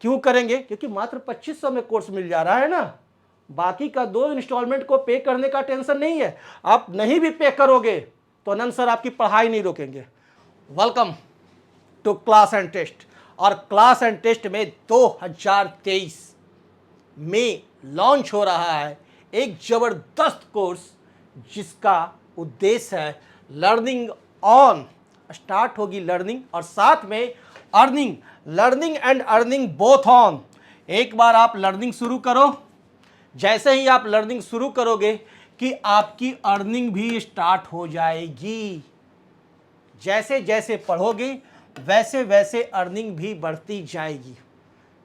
क्यों करेंगे? क्योंकि मात्र 2500 में कोर्स मिल जा रहा है ना, बाकी का 2 इंस्टॉलमेंट को पे करने का टेंशन नहीं है। आप नहीं भी पे करोगे तो अनंत सर आपकी पढ़ाई नहीं रोकेंगे। Welcome to class and test. और क्लास एंड टेस्ट में 2023 में लॉन्च हो रहा है एक जबरदस्त कोर्स जिसका उद्देश्य है लर्निंग ऑन। स्टार्ट होगी लर्निंग और साथ में earning, learning and earning both on. एक बार आप लर्निंग शुरू करो, जैसे ही आप लर्निंग शुरू करोगे कि आपकी अर्निंग भी स्टार्ट हो जाएगी। जैसे जैसे पढ़ोगे वैसे वैसे अर्निंग भी बढ़ती जाएगी।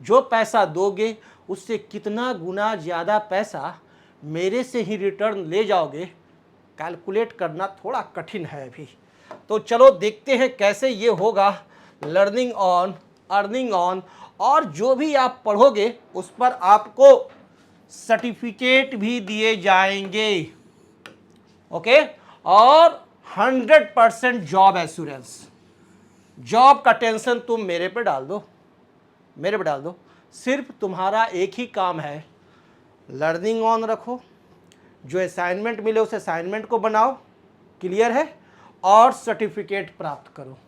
जो पैसा दोगे उससे कितना गुना ज़्यादा पैसा मेरे से ही रिटर्न ले जाओगे, कैलकुलेट करना थोड़ा कठिन है अभी। तो चलो देखते हैं कैसे ये होगा। लर्निंग ऑन, अर्निंग ऑन, और जो भी आप पढ़ोगे उस पर आपको सर्टिफिकेट भी दिए जाएंगे। ओके, और 100% जॉब एश्योरेंस। जॉब का टेंशन तुम मेरे पे डाल दो, मेरे पे डाल दो। सिर्फ तुम्हारा एक ही काम है, लर्निंग ऑन रखो, जो असाइनमेंट मिले उस असाइनमेंट को बनाओ, क्लियर है, और सर्टिफिकेट प्राप्त करो।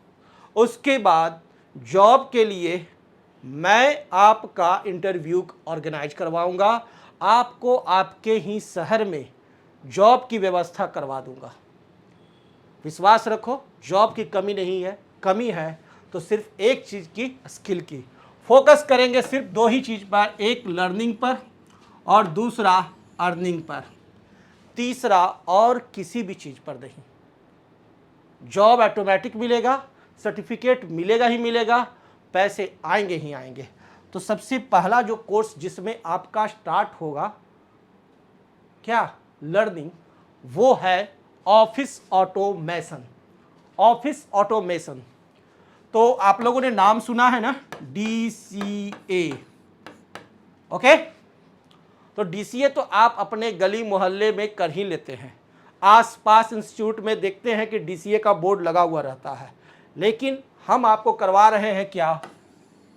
उसके बाद जॉब के लिए मैं आपका इंटरव्यू ऑर्गेनाइज करवाऊंगा, आपको आपके ही शहर में जॉब की व्यवस्था करवा दूंगा। विश्वास रखो, जॉब की कमी नहीं है, कमी है तो सिर्फ एक चीज़ की, स्किल की। फोकस करेंगे सिर्फ 2 ही चीज़ पर, एक लर्निंग पर और दूसरा अर्निंग पर, तीसरा और किसी भी चीज़ पर नहीं। जॉब ऑटोमेटिक मिलेगा, सर्टिफिकेट मिलेगा ही मिलेगा, पैसे आएंगे ही आएंगे। तो सबसे पहला जो कोर्स जिसमें आपका स्टार्ट होगा क्या, लर्निंग, वो है ऑफिस ऑटोमेशन। ऑफिस ऑटोमेशन तो आप लोगों ने नाम सुना है ना, DCA। ओके, तो DCA तो आप अपने गली मोहल्ले में कर ही लेते हैं। आसपास इंस्टीट्यूट में देखते हैं कि DCA का बोर्ड लगा हुआ रहता है, लेकिन हम आपको करवा रहे हैं क्या,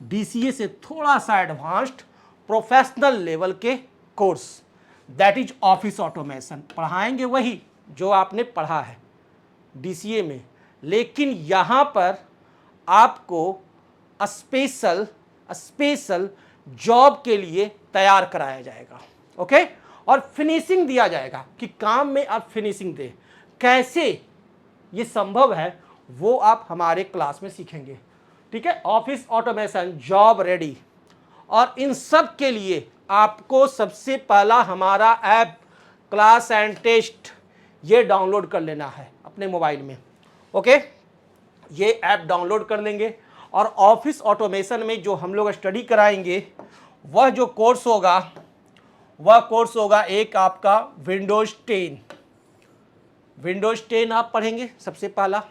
DCA से थोड़ा सा एडवांस्ड प्रोफेशनल लेवल के course, that is office automation. पढ़ाएंगे वही जो आपने पढ़ा है DCA में, लेकिन यहाँ पर आपको स्पेशल जॉब के लिए तैयार कराया जाएगा। ओके, और फिनिशिंग दिया जाएगा कि काम में आप फिनिशिंग दें। कैसे ये संभव है वो आप हमारे क्लास में सीखेंगे। ठीक है, ऑफिस ऑटोमेशन, जॉब रेडी। और इन सब के लिए आपको सबसे पहला हमारा ऐप क्लास एंड टेस्ट ये डाउनलोड कर लेना है अपने मोबाइल में। ओके, ये ऐप डाउनलोड कर लेंगे और ऑफिस ऑटोमेशन में जो हम लोग स्टडी कराएंगे वह जो कोर्स होगा, वह कोर्स होगा एक आपका विंडोज 10। विंडोज 10 आप पढ़ेंगे सबसे पहला,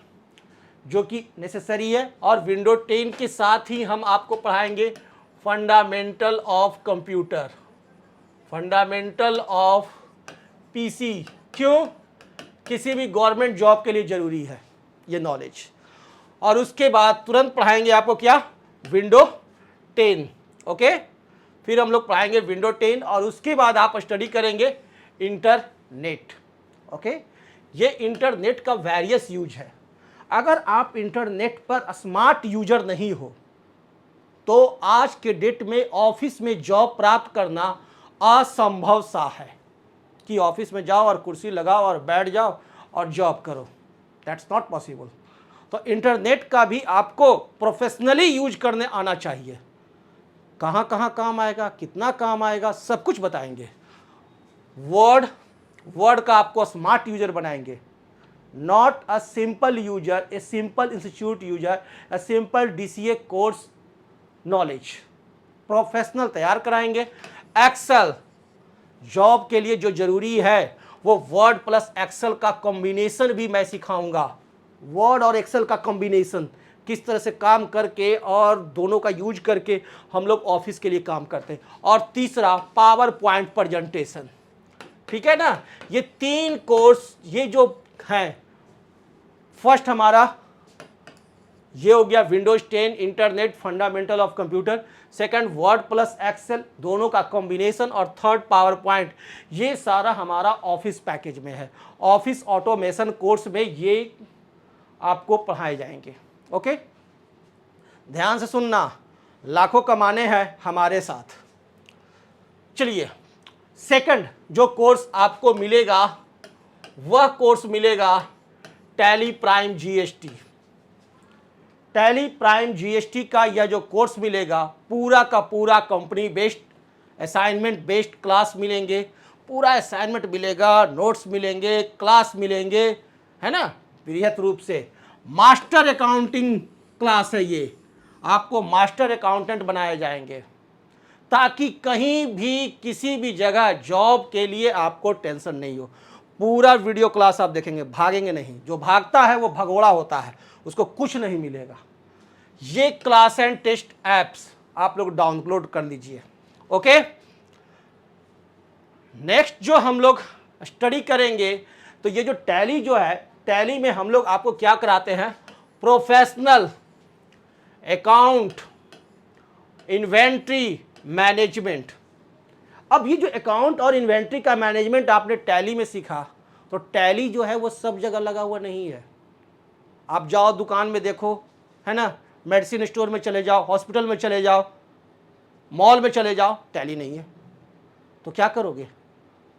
जो कि नेसेसरी है। और विंडोज 10 के साथ ही हम आपको पढ़ाएंगे fundamental of computer, fundamental of PC। क्यों? किसी भी गवर्नमेंट जॉब के लिए ज़रूरी है ये नॉलेज। और उसके बाद तुरंत पढ़ाएंगे आपको क्या, विंडो 10। ओके, फिर हम लोग पढ़ाएंगे विंडो 10 और उसके बाद आप स्टडी करेंगे इंटरनेट। ओके, ये इंटरनेट का वेरियस यूज है। अगर आप इंटरनेट पर स्मार्ट यूजर नहीं हो तो आज के डेट में ऑफिस में जॉब प्राप्त करना असंभव सा है कि ऑफिस में जाओ और कुर्सी लगाओ और बैठ जाओ और जॉब करो, दैट्स नॉट पॉसिबल। तो इंटरनेट का भी आपको प्रोफेशनली यूज करने आना चाहिए। कहाँ कहाँ काम आएगा, कितना काम आएगा, सब कुछ बताएंगे। वर्ड का आपको स्मार्ट यूजर बनाएंगे, not a simple user, a simple institute user, a simple DCA course knowledge. Professional तैयार कराएंगे। एक्सेल, जॉब के लिए जो जरूरी है वो वर्ड प्लस एक्सेल का कॉम्बिनेशन भी मैं सिखाऊंगा। वर्ड और एक्सेल का कॉम्बिनेशन किस तरह से काम करके और दोनों का यूज करके हम लोग ऑफिस के लिए काम करते हैं। और तीसरा पावर पॉइंट प्रेजेंटेशन। ठीक है ना, ये 3 कोर्स ये जो हैं, फर्स्ट हमारा ये हो गया Windows 10 internet fundamental of computer. Second Word plus Excel दोनों का कॉम्बिनेशन, और थर्ड पावर पॉइंट। ये सारा हमारा ऑफिस पैकेज में है। ऑफिस ऑटोमेशन कोर्स में ये आपको पढ़ाए जाएंगे। ओके, ध्यान से सुनना, लाखों कमाने हैं हमारे साथ। चलिए, सेकंड जो कोर्स आपको मिलेगा वह कोर्स मिलेगा tally Prime GST. Tally Prime GST का यह जो कोर्स मिलेगा पूरा का पूरा company based, assignment based class मिलेंगे, पूरा असाइनमेंट मिलेगा, नोट्स मिलेंगे, क्लास मिलेंगे, है ना। बृहत रूप से मास्टर अकाउंटिंग क्लास है ये, आपको मास्टर अकाउंटेंट बनाए जाएंगे ताकि कहीं भी किसी भी जगह जॉब के लिए आपको टेंशन नहीं हो। पूरा वीडियो क्लास आप देखेंगे, भागेंगे नहीं। जो भागता है वो भगोड़ा होता है, उसको कुछ नहीं मिलेगा। ये क्लास एंड टेस्ट एप्स आप लोग डाउनलोड कर लीजिए। ओके, नेक्स्ट जो हम लोग स्टडी करेंगे, तो ये जो टैली जो है, टैली में हम लोग आपको क्या कराते हैं, प्रोफेशनल अकाउंट इन्वेंट्री मैनेजमेंट। अब ये जो अकाउंट और इन्वेंट्री का मैनेजमेंट आपने टैली में सीखा, तो टैली जो है वो सब जगह लगा हुआ नहीं है। आप जाओ दुकान में देखो, है ना, मेडिसिन स्टोर में चले जाओ, हॉस्पिटल में चले जाओ, मॉल में चले जाओ, टैली नहीं है तो क्या करोगे,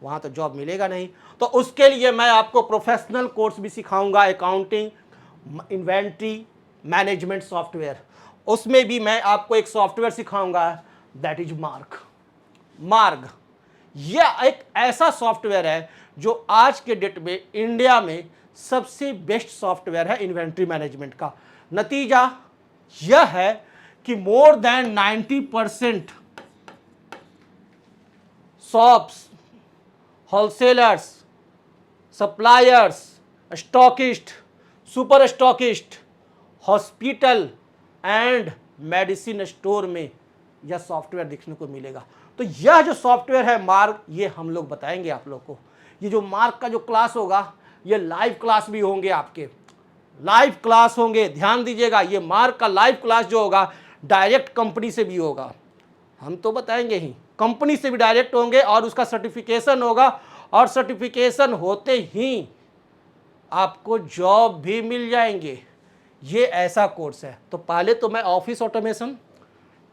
वहाँ तो जॉब मिलेगा नहीं। तो उसके लिए मैं आपको प्रोफेशनल कोर्स भी सिखाऊंगा, अकाउंटिंग इन्वेंट्री मैनेजमेंट सॉफ्टवेयर। उसमें भी मैं आपको एक सॉफ्टवेयर सिखाऊंगा, दैट इज मार्ग। यह एक ऐसा सॉफ्टवेयर है जो आज के डेट में इंडिया में सबसे बेस्ट सॉफ्टवेयर है इन्वेंट्री मैनेजमेंट का। नतीजा यह है कि more than 90% shops, wholesalers, suppliers, stockist, super stockist, hospital and medicine store में यह सॉफ्टवेयर देखने को मिलेगा। तो यह जो सॉफ्टवेयर है मार्ग, ये हम लोग बताएंगे आप लोग को। ये जो मार्ग का जो क्लास होगा, ये लाइव क्लास भी होंगे, आपके लाइव क्लास होंगे। ध्यान दीजिएगा, ये मार्ग का लाइव क्लास जो होगा डायरेक्ट कंपनी से भी होगा। हम तो बताएंगे ही, कंपनी से भी डायरेक्ट होंगे और उसका सर्टिफिकेशन होगा, और सर्टिफिकेशन होते ही आपको जॉब भी मिल जाएंगे। ये ऐसा कोर्स है। तो पहले तो मैं ऑफिस ऑटोमेशन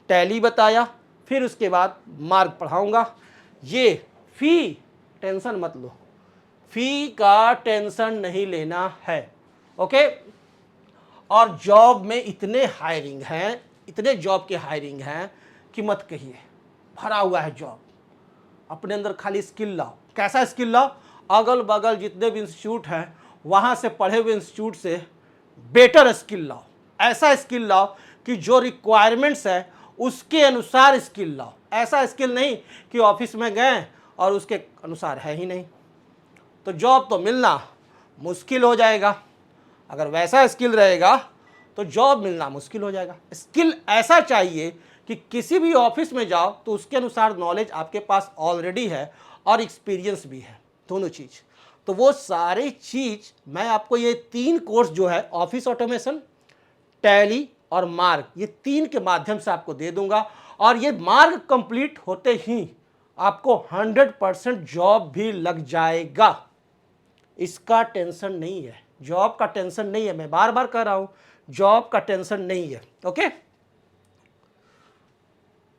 टैली बताया, फिर उसके बाद मार्ग पढ़ाऊंगा। ये फी टेंशन मत लो, फी का टेंशन नहीं लेना है। ओके, और जॉब में इतने हायरिंग हैं, इतने जॉब के हायरिंग हैं कि मत कहिए, भरा हुआ है जॉब। अपने अंदर खाली स्किल लाओ। कैसा स्किल लाओ, अगल बगल जितने भी इंस्टीट्यूट हैं वहाँ से पढ़े हुए इंस्टीट्यूट से बेटर स्किल लाओ। ऐसा स्किल लाओ कि जो रिक्वायरमेंट्स है उसके अनुसार स्किल लाओ। ऐसा स्किल नहीं कि ऑफिस में गए और उसके अनुसार है ही नहीं, तो जॉब तो मिलना मुश्किल हो जाएगा। अगर वैसा स्किल रहेगा तो जॉब मिलना मुश्किल हो जाएगा। स्किल ऐसा चाहिए कि किसी भी ऑफिस में जाओ तो उसके अनुसार नॉलेज आपके पास ऑलरेडी है और एक्सपीरियंस भी है, दोनों चीज़। तो वो सारी चीज़ मैं आपको, ये 3 कोर्स जो है ऑफिस ऑटोमेशन, टैली और मार्ग, ये 3 के माध्यम से आपको दे दूंगा। और ये मार्ग कंप्लीट होते ही आपको 100% जॉब भी लग जाएगा। इसका टेंशन नहीं है, जॉब का टेंशन नहीं है। मैं बार बार कह रहा हूं, जॉब का टेंशन नहीं है। ओके,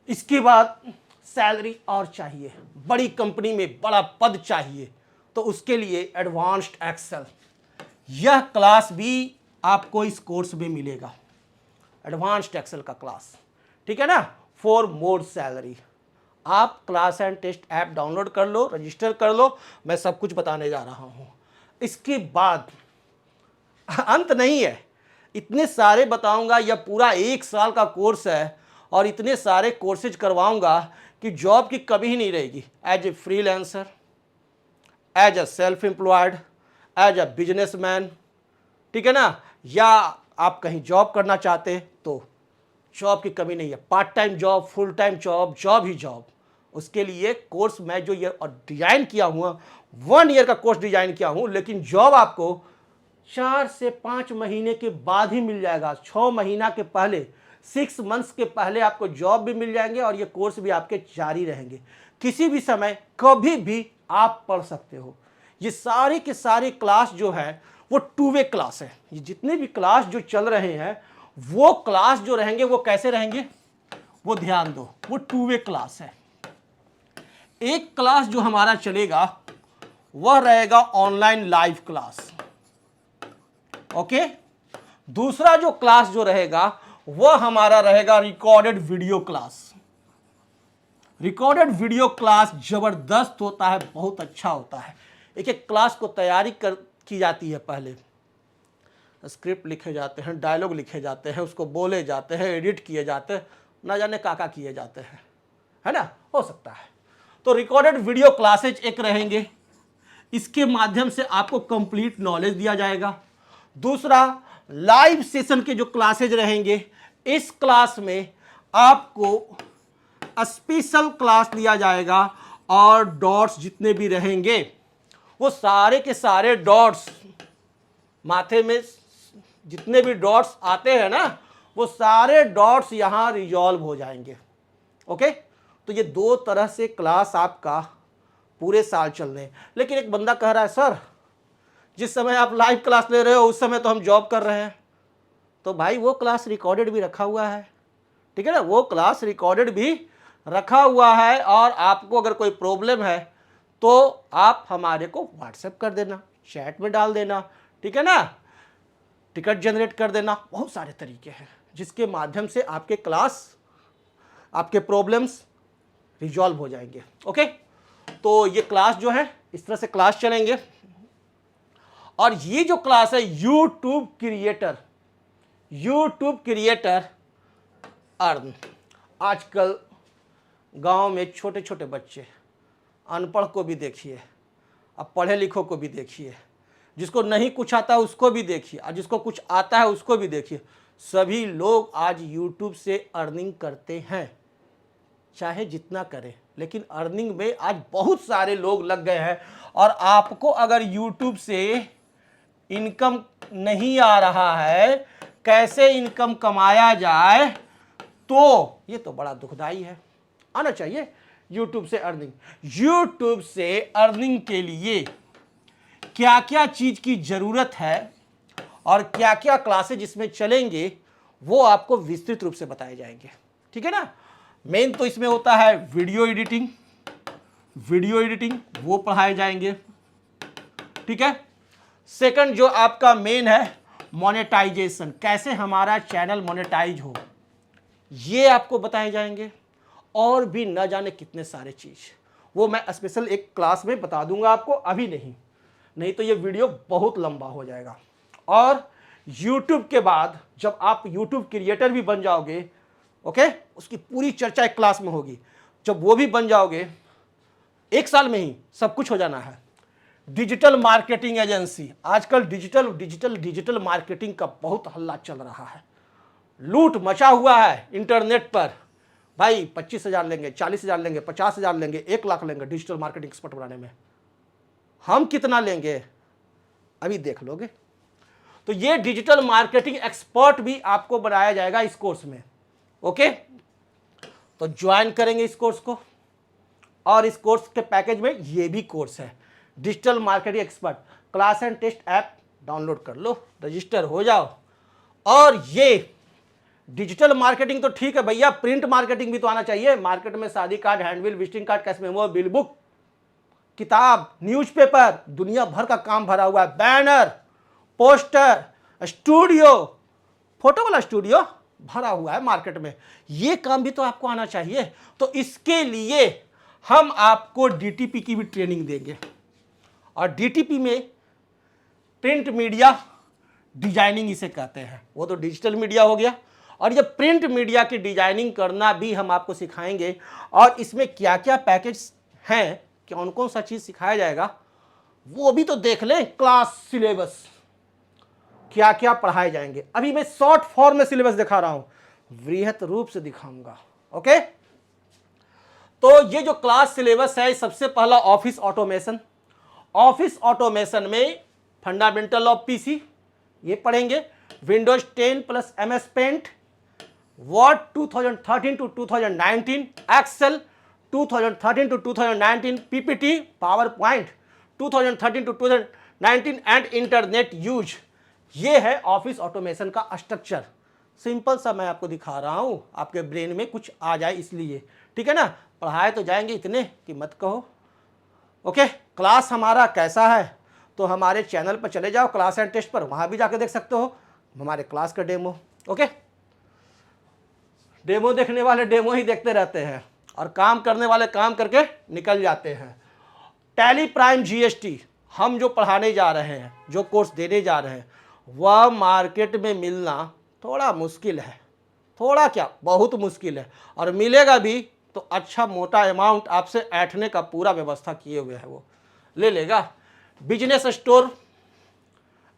इसके बाद सैलरी और चाहिए, बड़ी कंपनी में बड़ा पद चाहिए, तो उसके एडवांस्ड एक्सेल, यह क्लास भी आपको इस कोर्स में मिलेगा, एडवांस्ड एक्सेल का क्लास। ठीक है ना, फॉर मोर सैलरी। आप class and test app download कर लो, रजिस्टर कर लो, मैं सब कुछ बताने जा रहा हूँ। इसके बाद अंत नहीं है, इतने सारे बताऊंगा। यह पूरा 1 साल का कोर्स है और इतने सारे कोर्सेज करवाऊंगा कि जॉब की कभी ही नहीं रहेगी। As a freelancer, as a self employed, as a businessman, ठीक है ना, या आप कहीं जॉब करना चाहते तो जॉब की कमी नहीं है। Part time job, full time job, job ही जॉब। उसके लिए कोर्स मैं जो ये डिज़ाइन किया हुआ 1 ईयर का कोर्स डिज़ाइन किया हूँ, लेकिन जॉब आपको 4 से 5 महीने के बाद ही मिल जाएगा। 6 महीना के पहले 6 मंथ्स के पहले आपको जॉब भी मिल जाएंगे और ये कोर्स भी आपके जारी रहेंगे। किसी भी समय कभी भी आप पढ़ सकते हो। ये सारी के सारी क्लास जो है वो 2 वे क्लास है। ये जितने भी क्लास जो चल रहे हैं वो क्लास जो रहेंगे वो कैसे रहेंगे, वो ध्यान दो, वो 2 वे क्लास है। एक क्लास जो हमारा चलेगा वह रहेगा ऑनलाइन लाइव क्लास, ओके। दूसरा जो क्लास जो रहेगा वह हमारा रहेगा recorded video class. Recorded video class जबरदस्त होता है, बहुत अच्छा होता है। एक एक क्लास को तैयारी की जाती है, पहले स्क्रिप्ट लिखे जाते हैं, डायलॉग लिखे जाते हैं, उसको बोले जाते हैं, एडिट किए जाते हैं, ना जाने काका किए जाते हैं, है ना, हो सकता है। तो रिकॉर्डेड वीडियो क्लासेज एक रहेंगे, इसके माध्यम से आपको कंप्लीट नॉलेज दिया जाएगा। दूसरा लाइव सेशन के जो क्लासेज रहेंगे, इस क्लास में आपको स्पेशल क्लास लिया जाएगा और डॉट्स जितने भी रहेंगे वो सारे के सारे डॉट्स, माथे में जितने भी डॉट्स आते हैं ना वो सारे डॉट्स यहां रिजॉल्व हो जाएंगे, ओके। तो ये 2 तरह से क्लास आपका पूरे साल चल रहे हैं। लेकिन एक बंदा कह रहा है सर जिस समय आप लाइव क्लास ले रहे हो उस समय तो हम जॉब कर रहे हैं। तो भाई वो क्लास रिकॉर्डेड भी रखा हुआ है, ठीक है ना, वो क्लास रिकॉर्डेड भी रखा हुआ है। और आपको अगर कोई प्रॉब्लम है तो आप हमारे को व्हाट्सएप कर देना, चैट में डाल देना, ठीक है ना, टिकट जनरेट कर देना। बहुत सारे तरीके हैं जिसके माध्यम से आपके क्लास, आपके प्रॉब्लम्स रिजॉल्व हो जाएंगे, ओके। तो ये क्लास जो है इस तरह से क्लास चलेंगे। और ये जो क्लास है यूट्यूब क्रिएटर अर्न, आजकल गांव में छोटे छोटे बच्चे, अनपढ़ को भी देखिए, अब पढ़े लिखों को भी देखिए, जिसको नहीं कुछ आता उसको भी देखिए, और जिसको कुछ आता है उसको भी देखिए, सभी लोग आज यूट्यूब से अर्निंग करते हैं, चाहे जितना करें, लेकिन अर्निंग में आज बहुत सारे लोग लग गए हैं। और आपको अगर यूट्यूब से इनकम नहीं आ रहा है, कैसे इनकम कमाया जाए, तो ये तो बड़ा दुखदाई है। आना चाहिए यूट्यूब से अर्निंग। यूट्यूब से अर्निंग के लिए क्या क्या चीज की जरूरत है और क्या क्या क्लासेज इसमें चलेंगे वो आपको विस्तृत रूप से बताए जाएंगे, ठीक है ना। मेन तो इसमें होता है वीडियो एडिटिंग वो पढ़ाए जाएंगे, ठीक है। सेकंड जो आपका मेन है मोनेटाइजेशन, कैसे हमारा चैनल मोनेटाइज हो, ये आपको बताए जाएंगे। और भी न जाने कितने सारे चीज, वो मैं स्पेशल एक क्लास में बता दूंगा आपको, अभी नहीं तो ये वीडियो बहुत लंबा हो जाएगा। और YouTube के बाद जब आप YouTube क्रिएटर भी बन जाओगे, ओके, उसकी पूरी चर्चा एक क्लास में होगी। जब वो भी बन जाओगे, 1 साल में ही सब कुछ हो जाना है। डिजिटल मार्केटिंग एजेंसी, आजकल डिजिटल मार्केटिंग का बहुत हल्ला चल रहा है, लूट मचा हुआ है इंटरनेट पर। भाई 25,000 लेंगे, 40,000 लेंगे, 50,000 लेंगे, 1 लाख लेंगे डिजिटल मार्केटिंग एक्सपर्ट बनाने में। हम कितना लेंगे अभी देख लोगे। तो ये डिजिटल मार्केटिंग एक्सपर्ट भी आपको बनाया जाएगा इस कोर्स में, ओके। तो ज्वाइन करेंगे इस कोर्स को। और इस कोर्स के पैकेज में ये भी कोर्स है, digital marketing expert. Class and test app download कर लो, रजिस्टर हो जाओ। और ये डिजिटल मार्केटिंग तो ठीक है भैया, प्रिंट मार्केटिंग भी तो आना चाहिए। मार्केट में शादी card, handbill, visiting card, cash memo, bill book, किताब, न्यूज़पेपर, दुनिया भर का काम भरा हुआ है। बैनर, पोस्टर, स्टूडियो, फोटो वाला स्टूडियो भरा हुआ है मार्केट में। ये काम भी तो आपको आना चाहिए। तो इसके लिए हम आपको डीटीपी की भी ट्रेनिंग देंगे। और डीटीपी में प्रिंट मीडिया डिजाइनिंग इसे कहते हैं, वो तो डिजिटल मीडिया हो गया। और ये प्रिंट मीडिया की डिजाइनिंग करना भी हम आपको सिखाएंगे। और इसमें क्या क्या पैकेज हैं, कौन कौन सा चीज सिखाया जाएगा, वो भी तो देख लें। क्लास सिलेबस क्या क्या पढ़ाए जाएंगे, अभी मैं शॉर्ट फॉर्म में सिलेबस दिखा रहा हूं, वृहत रूप से दिखाऊंगा, ओके। तो ये जो क्लास सिलेबस है, सबसे पहला ऑफिस ऑटोमेशन। ऑफिस ऑटोमेशन में फंडामेंटल ऑफ पीसी ये पढ़ेंगे, Windows 10 plus MS Paint, Word 2013 to 2019, Excel 2013 to 2019, PPT PowerPoint 2013 to 2019 and internet use. ये है ऑफिस ऑटोमेशन का स्ट्रक्चर। सिंपल सा मैं आपको दिखा रहा हूं, आपके ब्रेन में कुछ आ जाए इसलिए, ठीक है ना। पढ़ाए तो जाएंगे इतने कि मत कहो। ओके, क्लास हमारा कैसा है तो हमारे चैनल पर चले जाओ, क्लास एंड टेस्ट पर, वहां भी जाके देख सकते हो हमारे क्लास का डेमो। ओके, डेमो देखने वाले डेमो ही देखते रहते हैं और काम करने वाले काम करके निकल जाते हैं। टैली प्राइम जीएसटी हम जो पढ़ाने जा रहे हैं, जो कोर्स देने जा रहे हैं, वह मार्केट में मिलना थोड़ा मुश्किल है। थोड़ा क्या, बहुत मुश्किल है। और मिलेगा भी तो अच्छा मोटा अमाउंट आपसे ऐंठने का पूरा व्यवस्था किए हुए है, वो ले लेगा। Business store,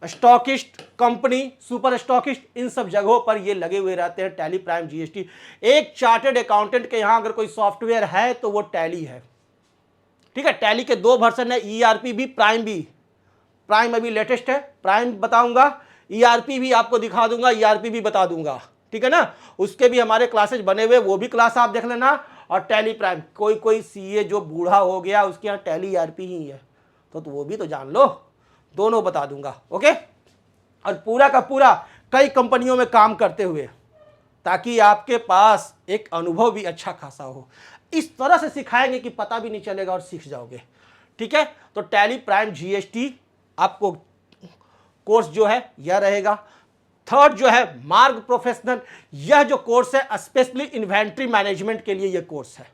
stockist company, super stockist, इन सब जगहों पर ये लगे हुए रहते हैं टैली प्राइम जीएसटी। एक चार्टेड अकाउंटेंट के यहाँ अगर कोई सॉफ्टवेयर है तो वो टैली है, ठीक है। टैली के 2 वर्जन है, ईआरपी भी, प्राइम भी। प्राइम अभी लेटेस्ट है, प्राइम बताऊंगा, ईआरपी भी आपको दिखा दूंगा, ईआरपी भी बता दूंगा, ठीक है ना। उसके भी हमारे क्लासेज बने हुए, वो भी क्लास आप देख लेना। और टैली प्राइम, कोई सीए जो बूढ़ा हो गया उसके यहाँ टैली ईआरपी ही है तो वो भी तो जान लो, दोनों बता दूंगा। ओके, और पूरा का पूरा कई कंपनियों में काम करते हुए, ताकि आपके पास एक अनुभव भी अच्छा खासा हो। इस तरह से सिखाएंगे कि पता भी नहीं चलेगा और सीख जाओगे, ठीक है। तो टैली प्राइम जीएसटी आपको कोर्स जो है यह रहेगा। थर्ड जो है मार्ग प्रोफेशनल, यह जो कोर्स है स्पेशली इन्वेंट्री मैनेजमेंट के लिए यह कोर्स है।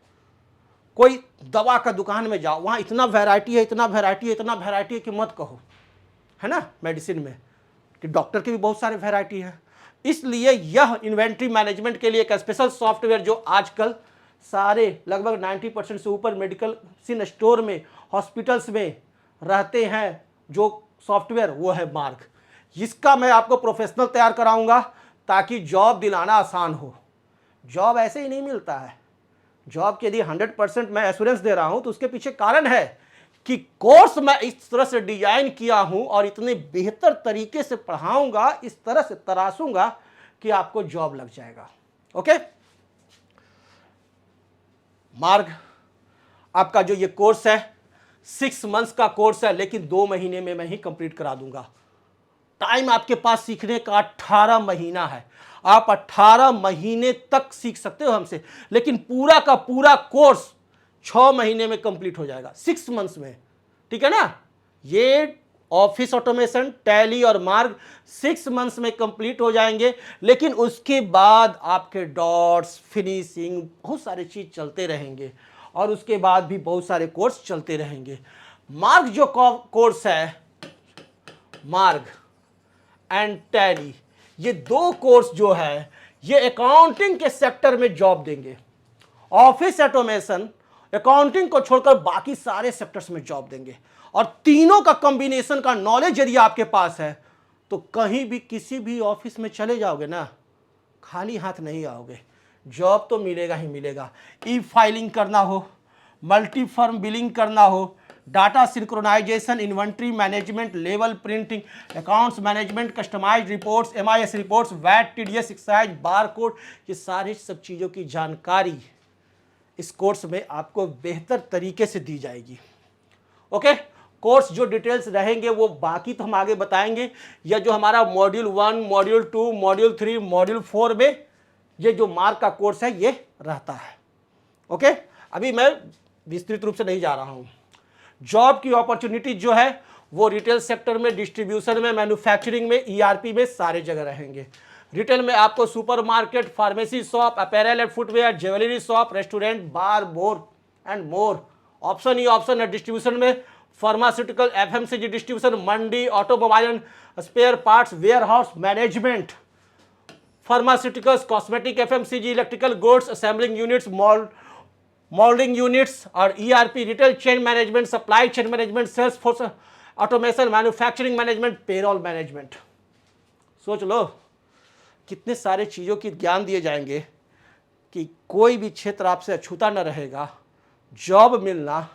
कोई दवा का दुकान में जाओ, वहां इतना वैरायटी है, इतना वैरायटी है, इतना वैरायटी है कि मत कहो, है ना। मेडिसिन में कि डॉक्टर की भी बहुत सारे वैरायटी है। इसलिए यह इन्वेंट्री मैनेजमेंट के लिए एक स्पेशल सॉफ्टवेयर जो आजकल सारे लगभग 90% से ऊपर मेडिकल स्टोर में, हॉस्पिटल्स में रहते हैं जो सॉफ्टवेयर, वो है मार्ग। इसका मैं आपको प्रोफेशनल तैयार कराऊंगा ताकि जॉब दिलाना आसान हो। जॉब ऐसे ही नहीं मिलता है। जॉब के लिए 100% मैं एश्योरेंस दे रहा हूं तो उसके पीछे कारण है कि कोर्स मैं इस तरह से डिजाइन किया हूं और इतने बेहतर तरीके से पढ़ाऊंगा, इस तरह से तराशूंगा कि आपको जॉब लग जाएगा। ओके, मार्ग आपका जो ये कोर्स है 6 मंथ्स का कोर्स है, लेकिन 2 महीने में मैं ही कंप्लीट करा दूंगा। टाइम आपके पास सीखने का 18 महीना है। आप 18 महीने तक सीख सकते हो हमसे, लेकिन पूरा का पूरा कोर्स 6 महीने में कंप्लीट हो जाएगा, 6 मंथ्स में, ठीक है ना। ये ऑफिस ऑटोमेशन, टैली और मार्ग 6 मंथ्स में कंप्लीट हो जाएंगे, लेकिन उसके बाद आपके डॉट्स, फिनिशिंग, बहुत सारे चीज चलते रहेंगे और उसके बाद भी बहुत सारे कोर्स चलते रहेंगे। मार्ग जो कोर्स है, मार्ग एंड टैली, ये 2 कोर्स जो है ये अकाउंटिंग के सेक्टर में जॉब देंगे। ऑफिस ऑटोमेशन अकाउंटिंग को छोड़कर बाकी सारे सेक्टर्स में जॉब देंगे। और तीनों का कॉम्बिनेशन का नॉलेज यदि आपके पास है तो कहीं भी किसी भी ऑफिस में चले जाओगे ना, खाली हाथ नहीं आओगे, जॉब तो मिलेगा ही मिलेगा। ई फाइलिंग करना हो, मल्टी फर्म बिलिंग करना हो, डाटा सिंक्रोनाइजेशन, इन्वेंट्री मैनेजमेंट, लेवल printing, accounts management, customised reports, MIS reports, VAT, TDS, excise, barcode, ये सारी सब चीज़ों की जानकारी इस कोर्स में आपको बेहतर तरीके से दी जाएगी। ओके, कोर्स जो डिटेल्स रहेंगे वो बाकी तो हम आगे बताएंगे। या जो हमारा मॉड्यूल 1, मॉड्यूल 2, मॉड्यूल 3, मॉड्यूल 4 में ये जो मार्क का कोर्स है ये रहता है। ओके, अभी मैं विस्तृत रूप से नहीं जा रहा हूं। जॉब की अपॉर्चुनिटी जो है वो रिटेल सेक्टर में, डिस्ट्रीब्यूशन में, मैन्युफैक्चरिंग में, ईआरपी में, सारे जगह रहेंगे। रिटेल में आपको supermarket, pharmacy shop, apparel and footwear, jewellery shop, restaurant, bar, more and more option ही ऑप्शन है। डिस्ट्रीब्यूशन में pharmaceutical, FMCG distribution, mandi, automobile and spare parts, warehouse management, pharmaceuticals, cosmetic, FMCG, electrical goods, assembling units, moulding units और ERP, retail chain management, supply chain management, sales force automation, manufacturing management, payroll management. सोच लो कितने सारे चीज़ों की ज्ञान दिए जाएंगे कि कोई भी क्षेत्र आपसे अछूता न रहेगा, जॉब मिलना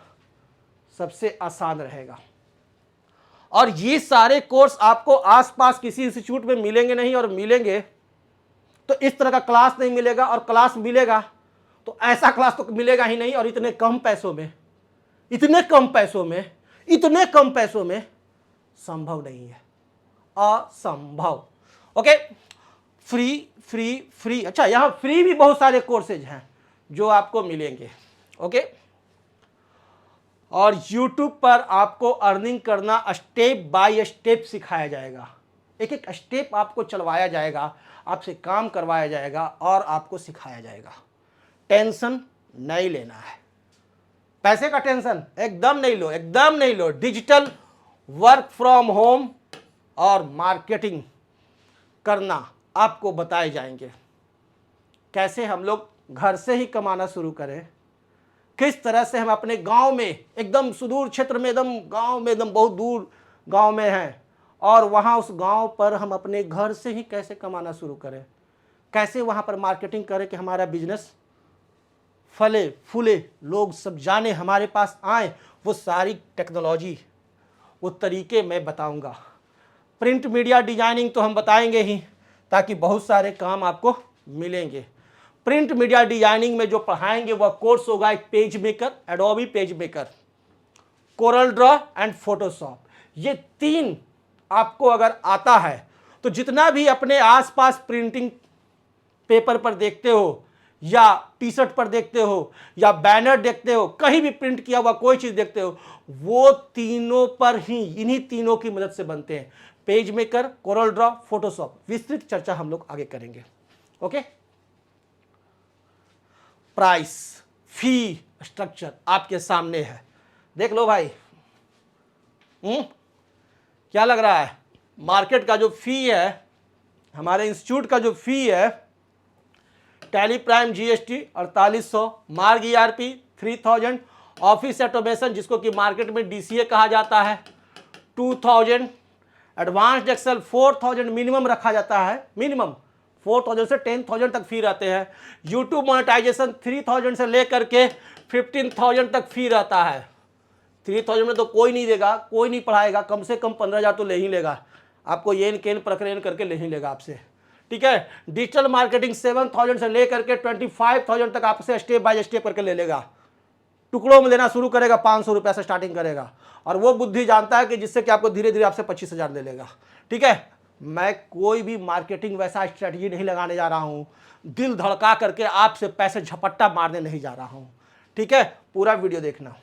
सबसे आसान रहेगा। और ये सारे कोर्स आपको आसपास किसी इंस्टीट्यूट में मिलेंगे नहीं, और मिलेंगे तो इस तरह का क्लास नहीं मिलेगा, और क्लास मिलेगा तो ऐसा क्लास तो मिलेगा ही नहीं, और इतने कम पैसों में, इतने कम पैसों में, इतने कम पैसों में संभव नहीं है, असंभव। Okay, free free free. अच्छा, यहां फ्री भी बहुत सारे कोर्सेज हैं जो आपको मिलेंगे। ओके, और YouTube पर आपको अर्निंग करना स्टेप बाय स्टेप सिखाया जाएगा, एक एक स्टेप आपको चलवाया जाएगा, आपसे काम करवाया जाएगा और आपको सिखाया जाएगा। टेंशन नहीं लेना है, पैसे का टेंशन एकदम नहीं लो, एकदम नहीं लो। डिजिटल वर्क फ्रॉम होम और मार्केटिंग करना आपको बताए जाएंगे, कैसे हम लोग घर से ही कमाना शुरू करें, किस तरह से हम अपने गांव में, एकदम सुदूर क्षेत्र में, एकदम गांव में, एकदम बहुत दूर गांव में हैं, और वहां उस गांव पर हम अपने घर से ही कैसे कमाना शुरू करें, कैसे वहां पर मार्केटिंग करें कि हमारा बिजनेस फले फूले, लोग सब जाने, हमारे पास आए। वो सारी टेक्नोलॉजी, वो तरीके मैं बताऊंगा। प्रिंट मीडिया डिजाइनिंग तो हम बताएंगे ही, ताकि बहुत सारे काम आपको मिलेंगे। प्रिंट मीडिया डिजाइनिंग में जो पढ़ाएंगे वह कोर्स होगा एक page maker, Adobe page maker, Corel Draw and Photoshop. ये तीन आपको अगर आता है तो जितना भी अपने आसपास प्रिंटिंग पेपर पर देखते हो, या टी शर्ट पर देखते हो, या बैनर देखते हो, कहीं भी प्रिंट किया हुआ कोई चीज देखते हो, वो तीनों पर ही, इन्हीं तीनों की मदद से बनते हैं। Page maker, Corel Draw, Photoshop. विस्तृत चर्चा हम लोग आगे करेंगे। ओके, प्राइस, फी स्ट्रक्चर आपके सामने है, देख लो भाई। क्या लग रहा है? मार्केट का जो फी है, हमारे इंस्टीट्यूट का जो फी है, टैली प्राइम जीएसटी 4800, मार्ग ईआरपी 3000, ऑफिस ऑटोमेशन जिसको कि मार्केट में डीसीए कहा जाता है 2000, एडवांस्ड एक्सेल 4000 मिनिमम रखा जाता है, मिनिमम 4000 से 10000 तक फी रहते हैं। यूट्यूब मोनेटाइजेशन 3000 से लेकर के 15000 तक फी रहता है। 3000 में तो कोई नहीं देगा, कोई नहीं पढ़ाएगा, कम से कम 15000 तो ले ही लेगा आपको, येन केन प्रकरण करके ले ही लेगा आपसे, ठीक है। डिजिटल मार्केटिंग 7000 से लेकर के 25000 तक आपसे स्टेप बाय स्टेप करके ले लेगा, टुकड़ों में देना शुरू करेगा, 500 रुपया से स्टार्टिंग करेगा, और वो बुद्धि जानता है कि जिससे कि आपको धीरे धीरे आपसे 25000 ले लेगा, ठीक है। मैं कोई भी मार्केटिंग वैसा स्ट्रेटजी नहीं लगाने जा रहा हूं, दिल धड़का करके आपसे पैसे झपट्टा मारने नहीं जा रहा हूं, ठीक है। पूरा वीडियो देखना।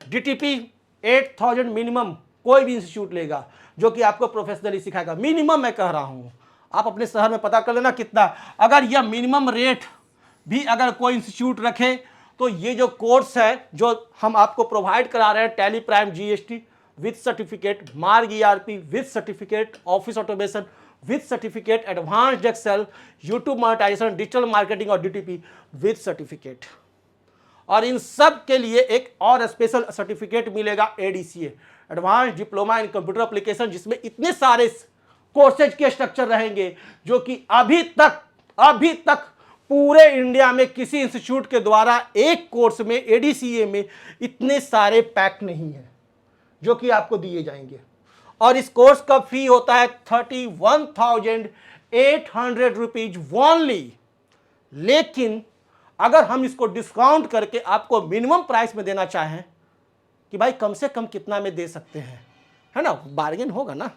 डीटीपी 8000 मिनिमम कोई भी इंस्टीट्यूट लेगा जो कि आपको प्रोफेशनली सिखाएगा, मिनिमम मैं कह रहा हूं। आप अपने शहर में पता कर लेना कितना, अगर यह मिनिमम रेट भी अगर कोई इंस्टीट्यूट रखे तो ये जो कोर्स है जो हम आपको प्रोवाइड करा रहे हैं, Tally Prime GST with certificate, Marg ERP with certificate, office automation with certificate, advanced Excel, YouTube monetisation, digital marketing और डीटीपी विद सर्टिफिकेट, और इन सब के लिए एक और स्पेशल सर्टिफिकेट मिलेगा ADCA, advance diploma in computer application, जिसमें इतने सारे कोर्सेज के स्ट्रक्चर रहेंगे जो कि अभी तक पूरे इंडिया में किसी इंस्टीट्यूट के द्वारा एक कोर्स में, एडीसीए में इतने सारे पैक नहीं है जो कि आपको दिए जाएंगे। और इस कोर्स का फी होता है 31,800 रुपीज ओनली, लेकिन अगर हम इसको डिस्काउंट करके आपको मिनिमम प्राइस में देना चाहें कि भाई कम से कम कितना में दे सकते हैं, है ना, बार्गेन होगा ना,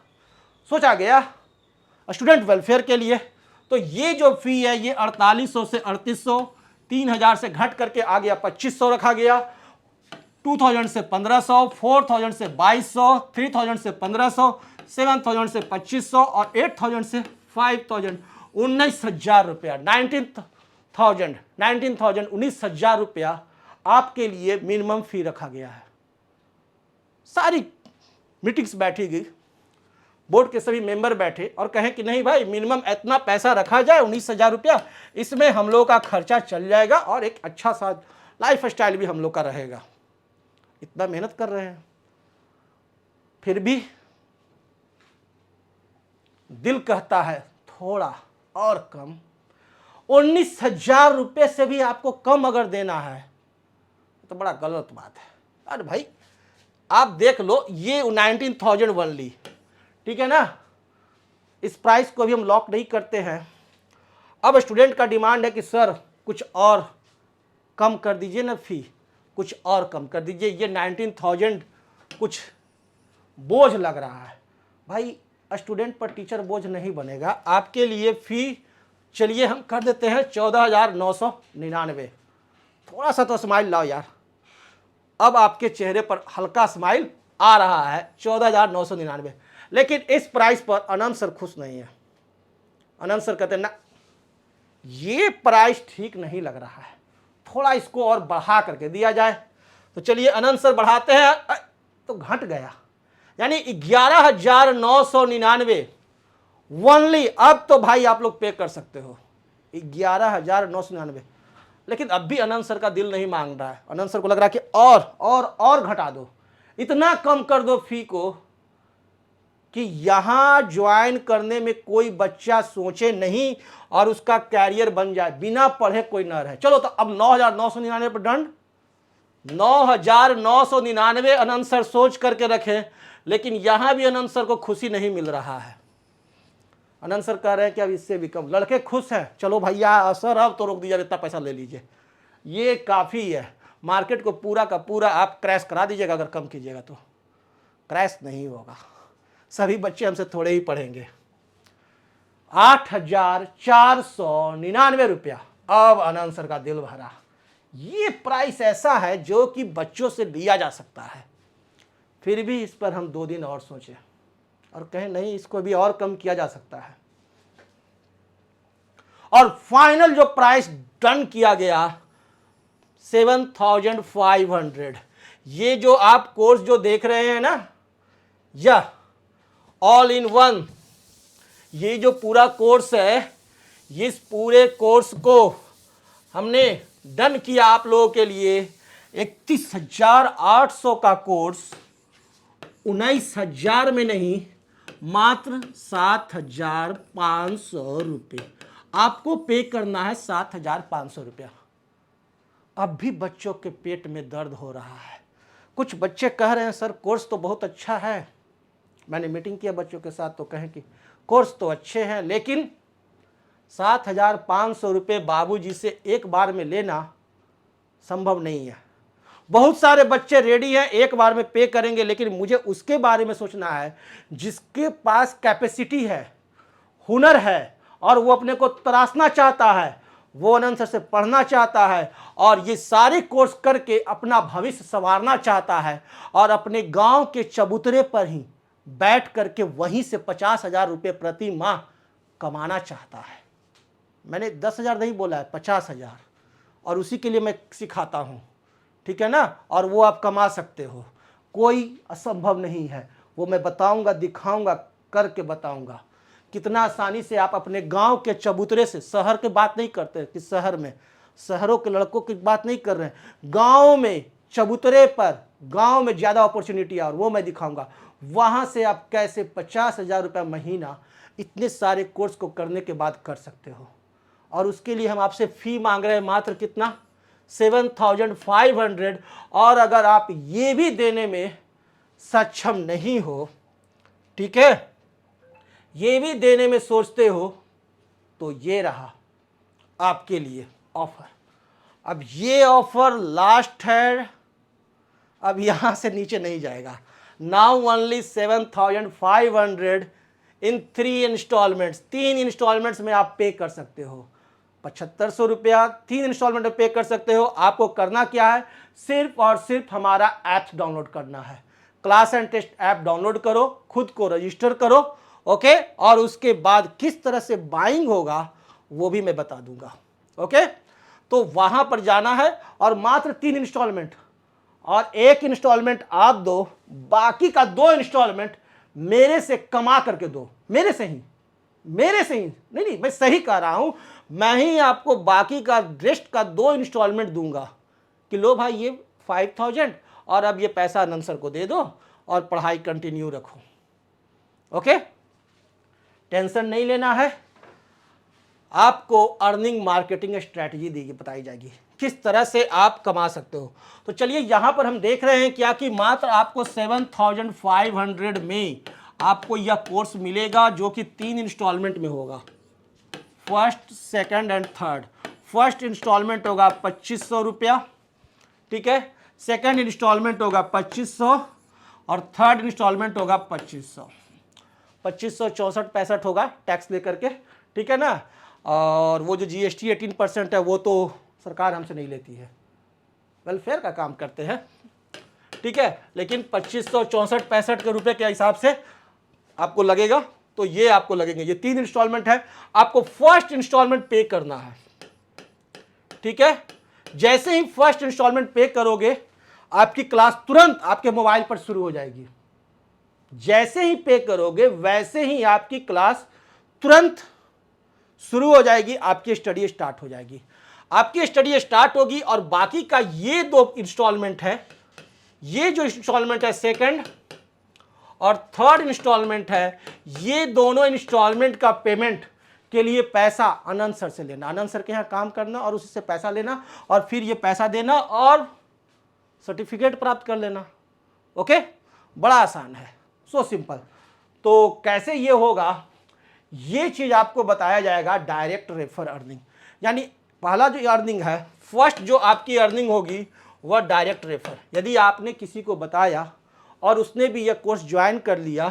सोचा गया स्टूडेंट वेलफेयर के लिए। तो ये जो फी है ये 4800 से 3800, 3000 से घट करके आ गया 2500 रखा गया, 2000 से 1500, 4000 से 2200, 3000 से 1500, 7000 से 2500 और 8000 से 5000, 19000 रुपया, 19,000 रुपया आपके लिए मिनिमम फी रखा गया है। सारी मीटिंग्स बैठी गई, बोर्ड के सभी मेंबर बैठे और कहें कि नहीं भाई मिनिमम इतना पैसा रखा जाए, 19,000 रुपया, इसमें हम लोग का खर्चा चल जाएगा और एक अच्छा सा लाइफ स्टाइल भी हम लोग का रहेगा। इतना मेहनत कर रहे हैं, फिर भी दिल कहता है थोड़ा और कम। 19,000 रुपये से भी आपको कम अगर देना है तो बड़ा गलत बात है। अरे भाई आप देख लो, ये 19,000 ओनली, ठीक है ना। इस प्राइस को भी हम लॉक नहीं करते हैं। अब स्टूडेंट का डिमांड है कि सर कुछ और कम कर दीजिए ना फी, कुछ और कम कर दीजिए, ये 19,000 कुछ बोझ लग रहा है। भाई स्टूडेंट पर टीचर बोझ नहीं बनेगा, आपके लिए फ़ी चलिए हम कर देते हैं 14,999। थोड़ा सा तो स्माइल लाओ यार, अब आपके चेहरे पर हल्का स्माइल आ रहा है। 14,999, लेकिन इस प्राइस पर अनंत सर खुश नहीं है। अनंत सर कहते हैं ना, ये प्राइस ठीक नहीं लग रहा है, थोड़ा इसको और बढ़ा करके दिया जाए। तो चलिए अनंत सर बढ़ाते हैं, तो घट गया, यानी 11,999 ओनली। अब तो भाई आप लोग पे कर सकते हो 11,999, लेकिन अब भी अनंत सर का दिल नहीं मांग रहा है। अनंत सर को लग रहा है कि और घटा दो, इतना कम कर दो फी को कि यहां ज्वाइन करने में कोई बच्चा सोचे नहीं और उसका कैरियर बन जाए, बिना पढ़े कोई ना रहे। चलो तो अब 9,999 पर डन। 9,999 अनंत सर सोच करके रखे, लेकिन यहां भी अनंत सर को खुशी नहीं मिल रहा है। अनंत सर कह रहे हैं कि अब इससे भी कम। लड़के खुश हैं, चलो भैया सर अब तो रोक दीजिए, इतना पैसा ले लीजिए, ये काफ़ी है। मार्केट को पूरा का पूरा आप क्रैश करा दीजिएगा, अगर कम कीजिएगा तो क्रैश नहीं होगा, सभी बच्चे हमसे थोड़े ही पढ़ेंगे। 8,499 रुपया। अब अनंत सर का दिल भरा। ये प्राइस ऐसा है जो कि बच्चों से लिया जा सकता है, फिर भी इस पर हम 2 दिन और सोचें और कहें नहीं, इसको भी और कम किया जा सकता है। और फाइनल जो प्राइस डन किया गया 7,500। ये जो आप कोर्स जो देख रहे हैं ना, यह ऑल इन वन, ये जो पूरा कोर्स है, इस पूरे कोर्स को हमने डन किया आप लोगों के लिए। 31,800 का कोर्स 19,000 में नहीं, मात्र 7,500 रुपये आपको पे करना है। 7,500 रुपया। अब भी बच्चों के पेट में दर्द हो रहा है। कुछ बच्चे कह रहे हैं सर कोर्स तो बहुत अच्छा है, मैंने मीटिंग किया बच्चों के साथ तो कहें कि कोर्स तो अच्छे हैं, लेकिन 7,500 रुपये बाबूजी से एक बार में लेना संभव नहीं है। बहुत सारे बच्चे रेडी हैं, एक बार में पे करेंगे, लेकिन मुझे उसके बारे में सोचना है जिसके पास कैपेसिटी है, हुनर है, और वो अपने को तराशना चाहता है, वो अनंत सर से पढ़ना चाहता है और ये सारे कोर्स करके अपना भविष्य संवारना चाहता है और अपने गांव के चबूतरे पर ही बैठ करके वहीं से 50,000 रुपये प्रति माह कमाना चाहता है। मैंने 10,000 नहीं बोला है, 50,000, और उसी के लिए मैं सिखाता हूँ, ठीक है ना। और वो आप कमा सकते हो, कोई असंभव नहीं है। वो मैं बताऊँगा, दिखाऊँगा, करके बताऊँगा कितना आसानी से आप अपने गांव के चबूतरे से, शहर की बात नहीं करते कि शहर में, शहरों के लड़कों की बात नहीं कर रहे हैं, गांव में चबूतरे पर, गांव में ज़्यादा अपॉर्चुनिटी है और वो मैं दिखाऊंगा। वहां से आप कैसे 50,000 रुपये महीना इतने सारे कोर्स को करने के बाद कर सकते हो। और उसके लिए हम आपसे फ़ी मांग रहे हैं मात्र कितना, 7,500। और अगर आप ये भी देने में सक्षम नहीं हो, ठीक है, ये भी देने में सोचते हो, तो ये रहा आपके लिए ऑफर। अब ये ऑफर लास्ट है, अब यहां से नीचे नहीं जाएगा। नाउ ओनली 7,500 इन 3 इंस्टॉलमेंट्स। 3 इंस्टॉलमेंट्स में आप पे कर सकते हो 7,500 रुपया, 3 इंस्टॉलमेंट में पे कर सकते हो। आपको करना क्या है, सिर्फ और सिर्फ हमारा ऐप डाउनलोड करना है। Class and test app download करो, खुद को रजिस्टर करो, ओके। और उसके बाद किस तरह से बाइंग होगा वो भी मैं बता दूंगा, ओके। तो वहां पर जाना है और मात्र 3 इंस्टॉलमेंट, और 1 इंस्टॉलमेंट आप दो, बाकी का 2 इंस्टॉलमेंट मेरे से कमा करके दो। मेरे से ही नहीं, मैं सही कह रहा हूं, मैं ही आपको बाकी का रेस्ट का 2 इंस्टॉलमेंट दूंगा कि लो भाई ये 5,000 और अब ये पैसा अनंत सर को दे दो और पढ़ाई कंटिन्यू रखो, ओके। टेंशन नहीं लेना है। आपको अर्निंग मार्केटिंग स्ट्रैटेजी दी बताई जाएगी, किस तरह से आप कमा सकते हो। तो चलिए यहां पर हम देख रहे हैं क्या कि मात्र आपको 7,500 में आपको यह कोर्स मिलेगा, जो कि 3 इंस्टॉलमेंट में होगा। First, second and third. First instalment होगा 2500 रुपया, ठीक है, सेकंड इंस्टॉलमेंट होगा 2500 और थर्ड इंस्टॉलमेंट होगा 2500। 2564 होगा टैक्स लेकर के, ठीक है ना। और वो जो जीएसटी 18% है वो तो सरकार हमसे नहीं लेती है, वेलफेयर का काम करते हैं, ठीक है। लेकिन 2564 के रुपए के हिसाब से आपको लगेगा, तो ये आपको लगेंगे, ये 3 इंस्टॉलमेंट है, आपको फर्स्ट इंस्टॉलमेंट पे करना है, ठीक है। जैसे ही फर्स्ट इंस्टॉलमेंट पे करोगे आपकी क्लास तुरंत आपके मोबाइल पर शुरू हो जाएगी। जैसे ही पे करोगे वैसे ही आपकी क्लास तुरंत शुरू हो जाएगी, आपकी स्टडी स्टार्ट हो जाएगी। आपकी स्टडी स्टार्ट होगी और बाकी का ये 2 इंस्टॉलमेंट है, ये जो इंस्टॉलमेंट है सेकंड और थर्ड इंस्टॉलमेंट है, ये दोनों इंस्टॉलमेंट का पेमेंट के लिए पैसा आनंद सर से लेना, आनंद सर के यहाँ काम करना और उसी से पैसा लेना और फिर ये पैसा देना और सर्टिफिकेट प्राप्त कर लेना। ओके, बड़ा आसान है, सो सिंपल। तो कैसे ये होगा, ये चीज़ आपको बताया जाएगा डायरेक्ट रेफर अर्निंग। यानी पहला जो अर्निंग है, फर्स्ट जो आपकी अर्निंग होगी वह डायरेक्ट रेफर। यदि आपने किसी को बताया और उसने भी यह कोर्स ज्वाइन कर लिया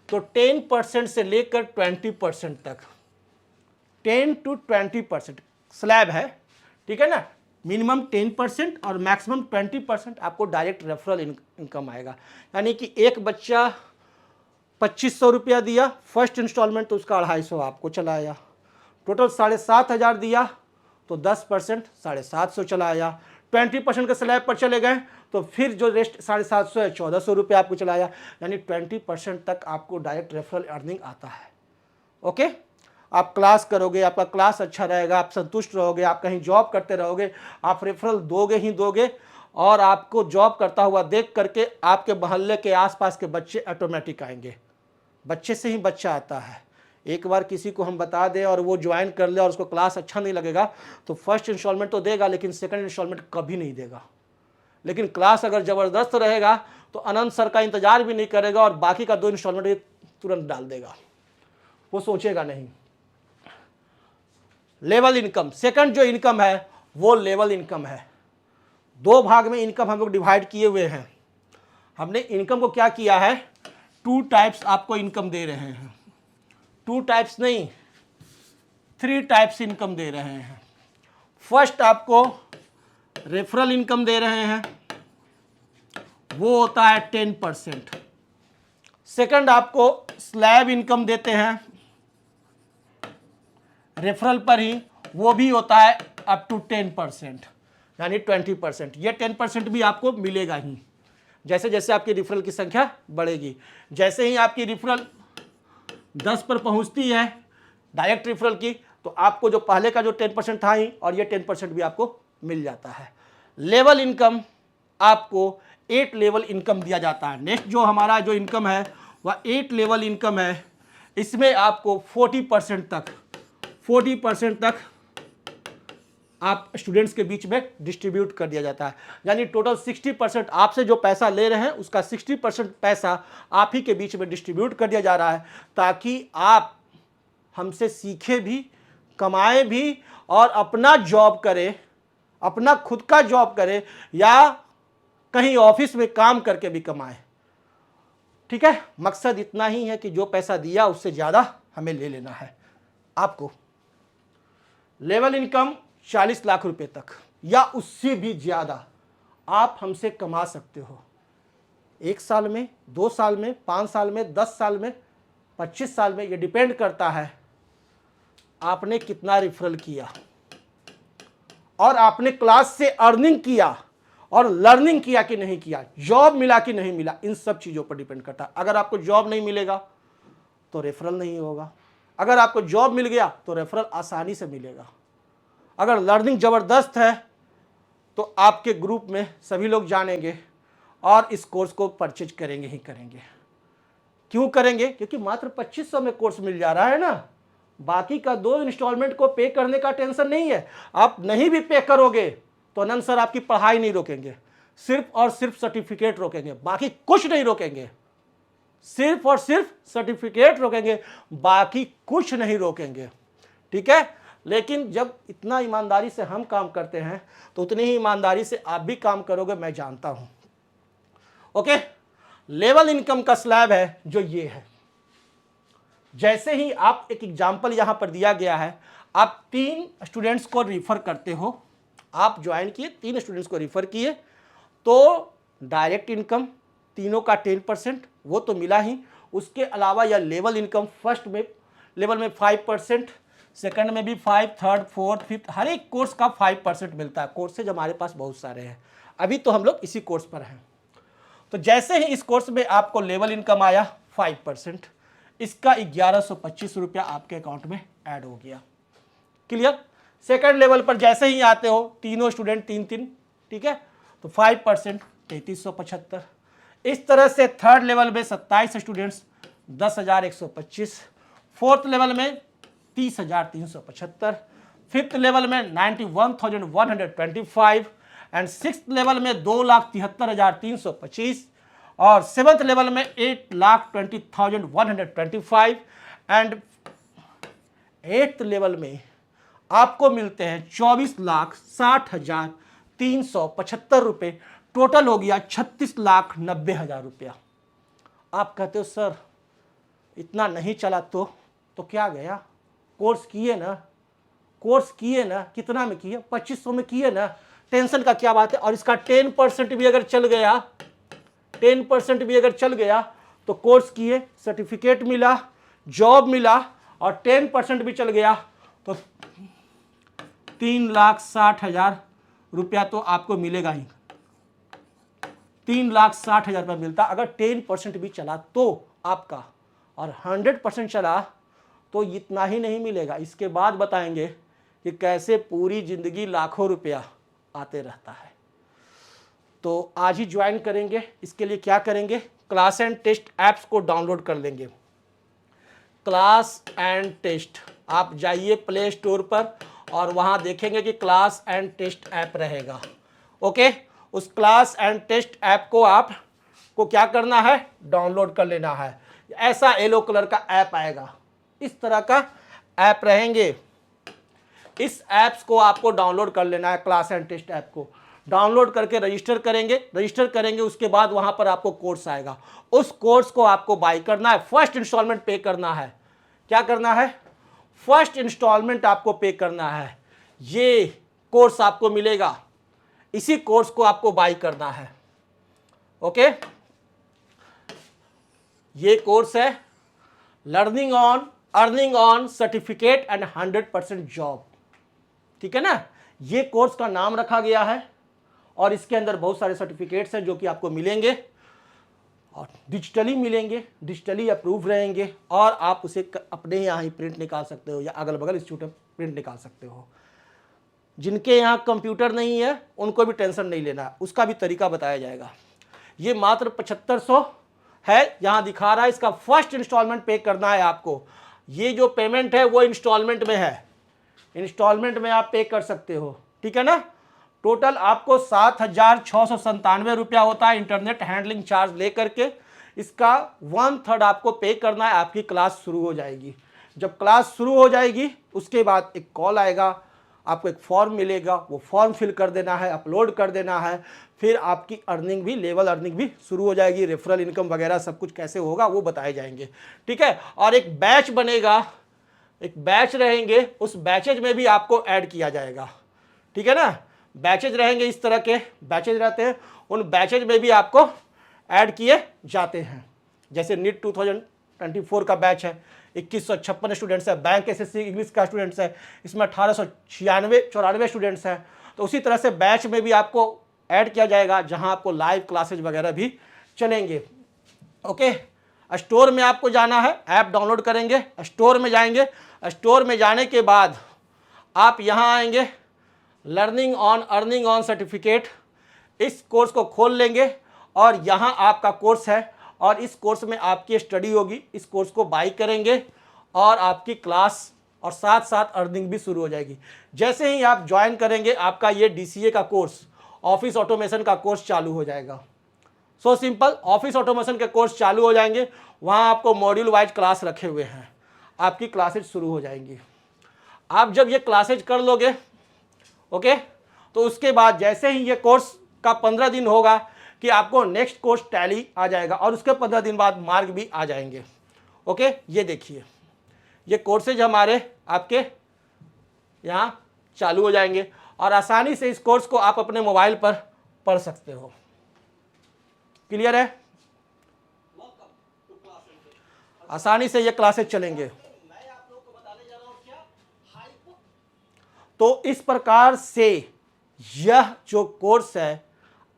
तो 10% से लेकर 20% तक, 10 to 20% स्लैब है, ठीक है ना। मिनिमम 10% और मैक्सिमम 20% आपको डायरेक्ट रेफरल इनकम आएगा। यानी कि एक बच्चा 2500 रुपया दिया फर्स्ट इंस्टॉलमेंट, तो उसका 250 आपको चला आया। टोटल 7500 दिया तो 10% 750 चला आया। 20% के स्लैब पर चले गए तो फिर जो रेस्ट 750 है 1400 रुपये आपको चला आया। यानी 20% तक आपको डायरेक्ट रेफरल अर्निंग आता है। ओके, आप क्लास करोगे, आपका क्लास अच्छा रहेगा, आप संतुष्ट रहोगे, आप कहीं जॉब करते रहोगे, आप रेफरल दोगे ही दोगे और आपको जॉब करता हुआ देख करके आपके मोहल्ले के आसपास के बच्चे ऑटोमेटिक आएंगे। बच्चे से ही बच्चा आता है। एक बार किसी को हम बता दें और वो ज्वाइन कर ले और उसको क्लास अच्छा नहीं लगेगा तो फर्स्ट इंस्टॉलमेंट तो देगा लेकिन सेकंड इंस्टॉलमेंट कभी नहीं देगा। लेकिन क्लास अगर ज़बरदस्त रहेगा तो अनंत सर का इंतजार भी नहीं करेगा और बाकी का 2 इंस्टॉलमेंट तुरंत डाल देगा, वो सोचेगा नहीं। लेवल इनकम, सेकंड जो इनकम है वो लेवल इनकम है। 2 भाग में इनकम हम लोग डिवाइड किए हुए हैं। हमने इनकम को क्या किया है, 2 टाइप्स आपको इनकम दे रहे हैं। 2 टाइप्स नहीं, 3 टाइप्स इनकम दे रहे हैं। फर्स्ट आपको रेफरल इनकम दे रहे हैं, वो होता है 10%। सेकंड आपको स्लैब इनकम देते हैं रेफरल पर ही, वो भी होता है अप टू 10%, यानी 20%। ये 10% भी आपको मिलेगा ही जैसे जैसे आपकी रेफरल की संख्या बढ़ेगी। जैसे ही आपकी रेफरल 10 पर पहुंचती है डायरेक्ट रेफरल की, तो आपको जो पहले का जो 10% था ही और ये 10% भी आपको मिल जाता है। लेवल इनकम आपको 8 लेवल इनकम दिया जाता है। नेक्स्ट जो हमारा जो इनकम है वह 8 लेवल इनकम है। इसमें आपको 40% तक आप स्टूडेंट्स के बीच में डिस्ट्रीब्यूट कर दिया जाता है। यानी टोटल 60% आपसे जो पैसा ले रहे हैं उसका 60% पैसा आप ही के बीच में डिस्ट्रीब्यूट कर दिया जा रहा है, ताकि आप हमसे सीखे भी, कमाए भी और अपना जॉब करें, अपना खुद का जॉब करें या कहीं ऑफिस में काम करके भी कमाएं। ठीक है, मकसद इतना ही है कि जो पैसा दिया उससे ज़्यादा हमें ले लेना है। आपको लेवल इनकम 40 लाख रुपए तक या उससे भी ज़्यादा आप हमसे कमा सकते हो। 1 साल में, 2 साल में, 5 साल में, 10 साल में, 25 साल में, ये डिपेंड करता है आपने कितना रेफरल किया और आपने क्लास से अर्निंग किया और लर्निंग किया कि नहीं किया, जॉब मिला कि नहीं मिला, इन सब चीज़ों पर डिपेंड करता है। अगर आपको जॉब नहीं मिलेगा तो रेफरल नहीं होगा, अगर आपको जॉब मिल गया तो रेफरल आसानी से मिलेगा। अगर लर्निंग ज़बरदस्त है तो आपके ग्रुप में सभी लोग जानेंगे और इस कोर्स को परचेज करेंगे ही करेंगे। क्यों करेंगे? क्योंकि मात्र 2500 में कोर्स मिल जा रहा है ना। बाकी का 2 इंस्टॉलमेंट को पे करने का टेंशन नहीं है। आप नहीं भी पे करोगे तो अनंत सर आपकी पढ़ाई नहीं रोकेंगे, सिर्फ और सिर्फ सर्टिफिकेट रोकेंगे, बाकी कुछ नहीं रोकेंगे। सिर्फ और सिर्फ सर्टिफिकेट रोकेंगे, बाकी कुछ नहीं रोकेंगे। ठीक है, लेकिन जब इतना ईमानदारी से हम काम करते हैं तो उतनी ही ईमानदारी से आप भी काम करोगे, मैं जानता हूं। ओके, लेवल इनकम का स्लैब है जो ये है। जैसे ही आप एक एग्जाम्पल यहां पर दिया गया है, आप 3 स्टूडेंट्स को रिफर करते हो, आप ज्वाइन किए, 3 स्टूडेंट्स को रिफर किए, तो डायरेक्ट इनकम तीनों का 10% वो तो मिला ही, उसके अलावा यह लेवल इनकम फर्स्ट में लेवल में 5%, सेकंड में भी 5, थर्ड, फोर्थ, फिफ्थ, हर एक कोर्स का 5% मिलता है। कोर्सेज हमारे पास बहुत सारे हैं, अभी तो हम लोग इसी कोर्स पर हैं। तो जैसे ही इस कोर्स में आपको लेवल इनकम आया 5%, इसका 1125 रुपया आपके अकाउंट में ऐड हो गया। क्लियर? सेकंड लेवल पर जैसे ही आते हो, तीनों स्टूडेंट 3-3, ठीक है, तो 5% 3375। इस तरह से थर्ड लेवल में 27 स्टूडेंट्स 10,125, फोर्थ लेवल में 30,375, फिफ्थ लेवल में 91,125 एंड सिक्स्थ लेवल में 2,73,325 और सेवंथ लेवल में 8,20,125 एंड एट्थ लेवल में आपको मिलते हैं 24,60,375 रुपये। टोटल हो गया 36,90,000 रुपया। आप कहते हो सर इतना नहीं चला तो क्या गया, कोर्स किए ना, कितना में किए, 2500 में किए ना, टेंशन का क्या बात है। और इसका 10% भी अगर चल गया, 10% भी अगर चल गया तो कोर्स किए, सर्टिफिकेट मिला, जॉब मिला, और 10% भी चल गया तो 3,60,000 रुपया तो आपको मिलेगा ही। 3,60,000 रुपया मिलता अगर 10% भी चला तो आपका, और 100% चला तो इतना ही नहीं मिलेगा। इसके बाद बताएंगे कि कैसे पूरी जिंदगी लाखों रुपया आते रहता है। तो आज ही ज्वाइन करेंगे। इसके लिए क्या करेंगे, क्लास एंड टेस्ट ऐप्स को डाउनलोड कर लेंगे। क्लास एंड टेस्ट, आप जाइए प्ले स्टोर पर और वहां देखेंगे कि क्लास एंड टेस्ट ऐप रहेगा। ओके, उस क्लास एंड टेस्ट ऐप को आपको क्या करना है, डाउनलोड कर लेना है। ऐसा येलो कलर का ऐप आएगा, इस तरह का ऐप रहेंगे। इस ऐप्स को आपको डाउनलोड कर लेना है। क्लास एंड टेस्ट ऐप को डाउनलोड करके रजिस्टर करेंगे, उसके बाद वहां पर आपको कोर्स आएगा। उस कोर्स को आपको बाय करना है, फर्स्ट इंस्टॉलमेंट पे करना है। क्या करना है, फर्स्ट इंस्टॉलमेंट आपको पे करना है। ये कोर्स आपको मिलेगा, इसी कोर्स को आपको बाय करना है। ओके, ये कोर्स है learning on earning on certificate and 100% job, ठीक है ना। ये कोर्स का नाम रखा गया है और इसके अंदर बहुत सारे सर्टिफिकेट्स हैं जो कि आपको मिलेंगे और डिजिटली मिलेंगे, डिजिटली अप्रूव रहेंगे, और आप उसे अपने यहाँ ही प्रिंट निकाल सकते हो या अगल बगल इंस्टीट्यूट में प्रिंट निकाल सकते हो। जिनके यहाँ कंप्यूटर नहीं है उनको भी टेंशन नहीं लेना, उसका भी तरीका बताया जाएगा। ये मात्र 7500 है, यहाँ दिखा रहा है। इसका फर्स्ट इंस्टॉलमेंट पे करना है आपको। ये जो पेमेंट है वो इंस्टॉलमेंट में है, इंस्टॉलमेंट में आप पे कर सकते हो, ठीक है ना। टोटल आपको 7,697 रुपया होता है इंटरनेट हैंडलिंग चार्ज लेकर के। इसका 1/3 आपको पे करना है। आपकी क्लास शुरू हो जाएगी। जब क्लास शुरू हो जाएगी उसके बाद एक कॉल आएगा, आपको एक फॉर्म मिलेगा, वो फॉर्म फिल कर देना है, अपलोड कर देना है। फिर आपकी अर्निंग भी, लेवल अर्निंग भी शुरू हो जाएगी। रेफरल इनकम वगैरह सब कुछ कैसे होगा वो बताए जाएंगे, ठीक है। और एक बैच बनेगा, एक बैच रहेंगे, उस बैचेज में भी आपको ऐड किया जाएगा, ठीक है ना। बैचेज रहेंगे, इस तरह के बैचेज रहते हैं, उन बैचेज में भी आपको ऐड किए जाते हैं। जैसे नीट 2024 का बैच है, 2156 स्टूडेंट्स है। बैंक एसएससी इंग्लिश का स्टूडेंट्स है, इसमें 1894 स्टूडेंट्स हैं। तो उसी तरह से बैच में भी आपको ऐड किया जाएगा, जहां आपको लाइव क्लासेज वगैरह भी चलेंगे। ओके, स्टोर में आपको जाना है, ऐप डाउनलोड करेंगे, स्टोर में जाएंगे। स्टोर में जाने के बाद आप यहाँ आएंगे, learning on earning on certificate, इस कोर्स को खोल लेंगे और यहाँ आपका कोर्स है और इस कोर्स में आपकी स्टडी होगी। इस कोर्स को बाय करेंगे और आपकी क्लास और साथ साथ अर्निंग भी शुरू हो जाएगी। जैसे ही आप ज्वाइन करेंगे आपका ये DCA का कोर्स, ऑफिस ऑटोमेशन का कोर्स चालू हो जाएगा। सो सिंपल, ऑफिस ऑटोमेशन के कोर्स चालू हो जाएंगे। वहाँ आपको मॉड्यूल वाइज क्लास रखे हुए हैं, आपकी क्लासेज शुरू हो जाएंगी। आप जब ये क्लासेज कर लोगे, ओके, तो उसके बाद जैसे ही ये कोर्स का 15 दिन होगा कि आपको नेक्स्ट कोर्स टैली आ जाएगा और उसके 15 दिन बाद मार्क भी आ जाएंगे। ओके, ये देखिए ये कोर्सेज हमारे आपके यहाँ चालू हो जाएंगे और आसानी से इस कोर्स को आप अपने मोबाइल पर पढ़ सकते हो। क्लियर है? आसानी से ये क्लासेज चलेंगे। तो इस प्रकार से यह जो कोर्स है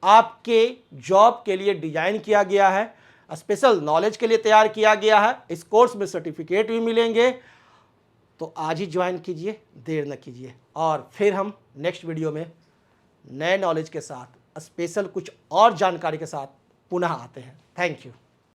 आपके जॉब के लिए डिजाइन किया गया है, स्पेशल नॉलेज के लिए तैयार किया गया है। इस कोर्स में सर्टिफिकेट भी मिलेंगे, तो आज ही ज्वाइन कीजिए, देर न कीजिए। और फिर हम नेक्स्ट वीडियो में नए नॉलेज के साथ, स्पेशल कुछ और जानकारी के साथ पुनः आते हैं। Thank you.